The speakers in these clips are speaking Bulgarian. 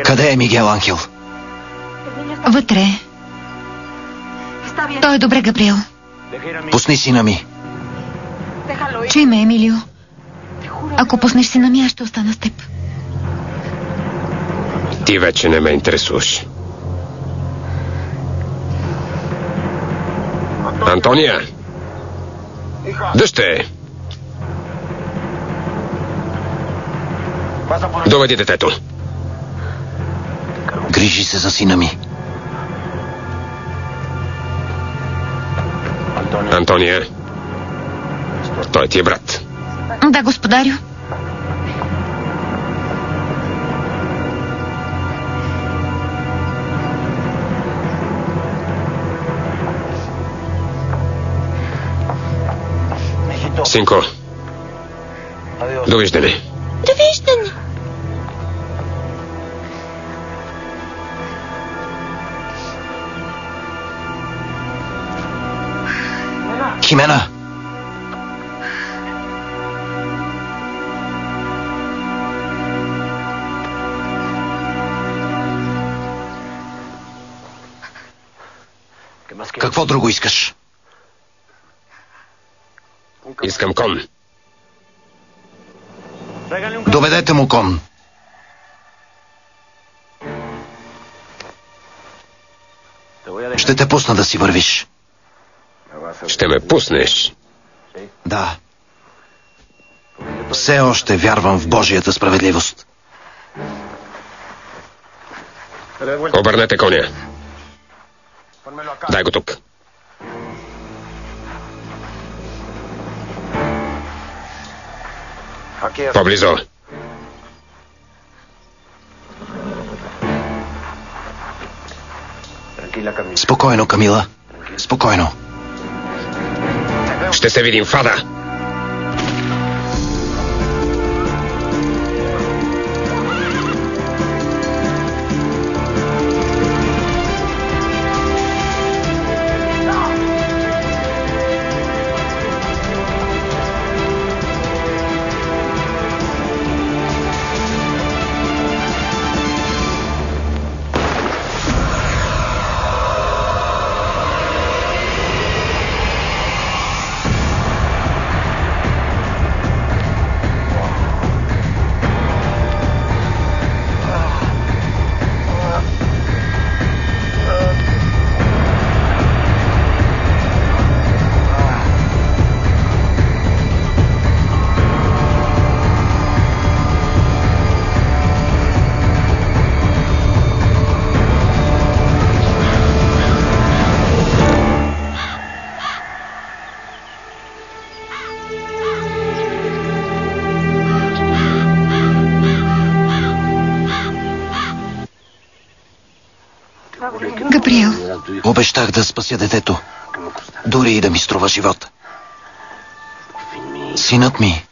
Къде е Мигел Анхел? Вътре. Той е добре, Габриел. Пусни сина ми. Чуй ме, Емилио. Ако пуснеш сина ми, аз ще остана с теб. Ти вече не ме интересуваш. Антония! Дъще! Доведи детето. Грижи се за сина ми. Антония, той ти е брат. Да, господарю. Синко, довиждане. Довиждане. Химена! Какво друго искаш? Искам кон. Доведете му кон. Ще те пусна да си вървиш. Ще ме пуснеш? Да. Все още вярвам в Божията справедливост. Обърнете коня. Дай го тук. По-близо. Спокойно, Камила. Спокойно. Ще се видим в ада. Габриел. Обещах да спася детето. Дори и да ми струва живота. Синът ми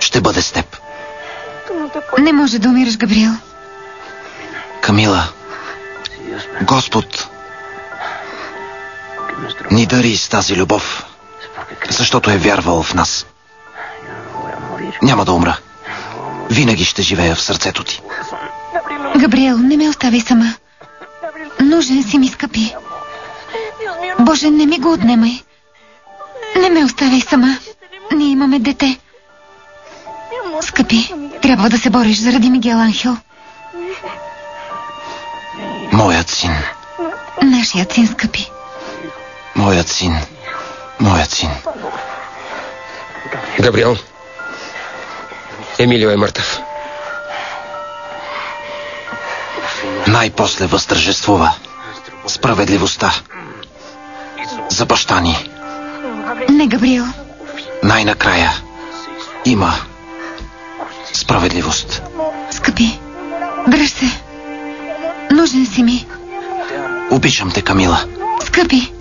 ще бъде с теб. Не може да умираш, Габриел. Камила, Господ ни дари с тази любов, защото е вярвал в нас. Няма да умра. Винаги ще живея в сърцето ти. Габриел, не ме оставяй сама. Нужен си ми, скъпи. Боже, не ми го отнемай. Не ме оставяй сама. Ние имаме дете. Скъпи, трябва да се бориш заради Мигел Анхел. Моят син. Нашият син, скъпи. Моят син. Моят син. Габриел, Емилио е мъртъв. Най-после възтържествува справедливостта за баща ни. Не, Габриел. Най-накрая има справедливост. Скъпи, дръж се. Нужен си ми. Обичам те, Камила. Скъпи.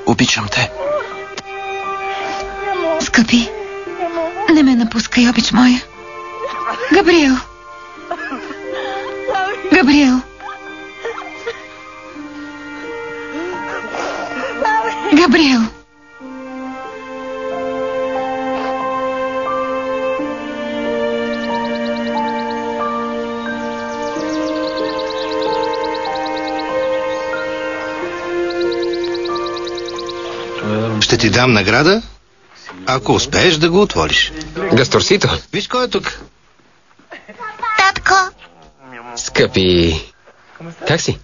Обичам те. Скъпи, не ме напускай, обич моя. Габриел. Габриел. Габриел. Ще ти дам награда, ако успееш да го отвориш. Гасторсито. Виж кой е тук. Татко, Скъпи. Как си?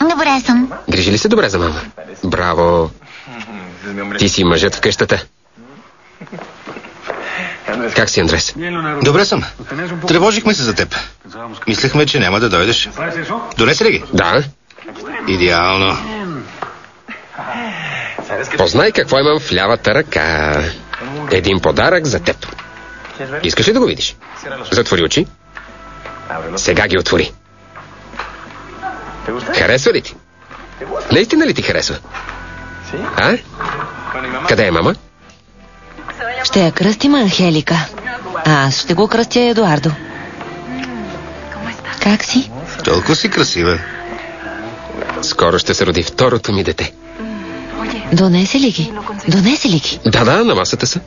добре съм. Грижи ли се добре за мама? Браво. Ти си мъжът в къщата. Как си, Андрес? Добре съм. Тревожихме се за теб. Мислехме, че няма да дойдеш. Донеси ли ги? Да. Идеално. Познай какво имам в лявата ръка. Един подарък за теб. Искаш ли да го видиш? Затвори очи. Сега ги отвори. Харесва ли ти? Наистина ли ти харесва? А? Къде е мама? Ще я кръстим Анхелика. А аз ще го кръстя Едуардо. Как си? Толкова си красива. Скоро ще се роди второто ми дете. Донесе ли ги? Донесе ли ги? Да, на масата са.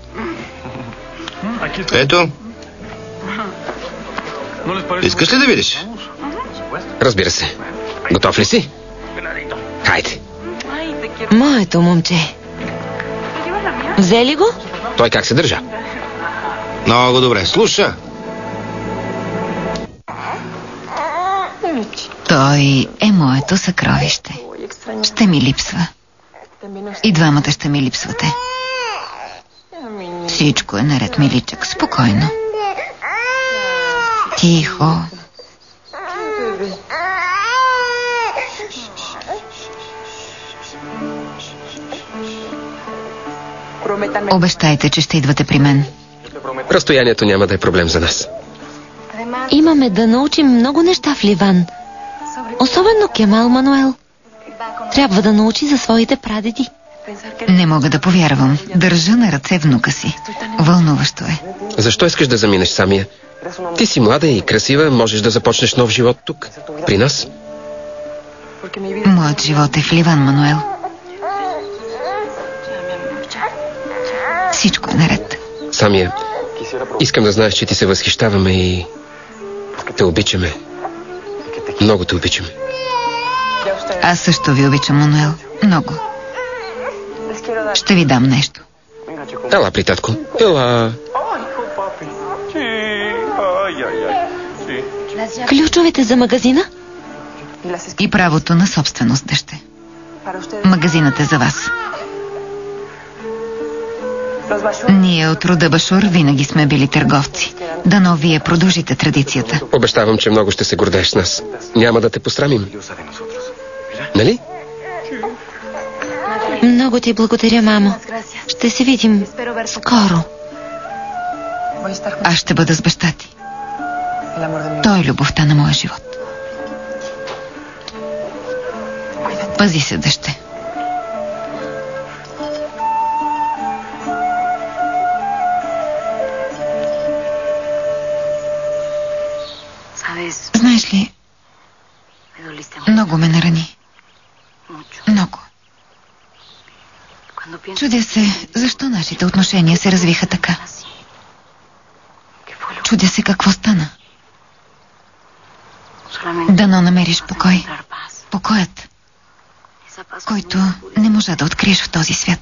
Ето. Искаш ли да видиш? Разбира се. Готов ли си? Хайде. Моето момче. Взе ли го? Той как се държа? Много добре. Слуша. Той е моето съкровище. Ще ми липсва. И двамата ще ми липсвате. Всичко е наред, миличък. Спокойно. Тихо. Обещайте, че ще идвате при мен. Разстоянието няма да е проблем за нас. Имаме да научим много неща в Ливан. Особено Кемал Мануел. Трябва да научи за своите прадеди. Не мога да повярвам. Държа на ръце внука си. Вълнуващо е. Защо искаш да заминеш самия? Ти си млада и красива, можеш да започнеш нов живот тук, при нас. Моят живот е в Ливан, Мануел. Всичко е наред. Самия, искам да знаеш, че ти се възхищаваме и те обичаме. Много те обичаме. Аз също ви обичам, Мануел. Много. Ще ви дам нещо. Ела при татко. Ела. Ключовете за магазина? И правото на собственост, дъще. Магазинът е за вас. Ние от рода Башур винаги сме били търговци. Дано вие продължите традицията. Обещавам, че много ще се гордееш с нас. Няма да те посрамим. Нали? Много ти благодаря, мамо. Ще се видим скоро. Аз ще бъда с баща ти. Той е любовта на моя живот. Пази се, дъще. Знаеш ли, много ме нарани. Много. Чудя се, защо нашите отношения се развиха така. Чудя се какво стана. Дано намериш покой. Покоят, който не можа да откриеш в този свят.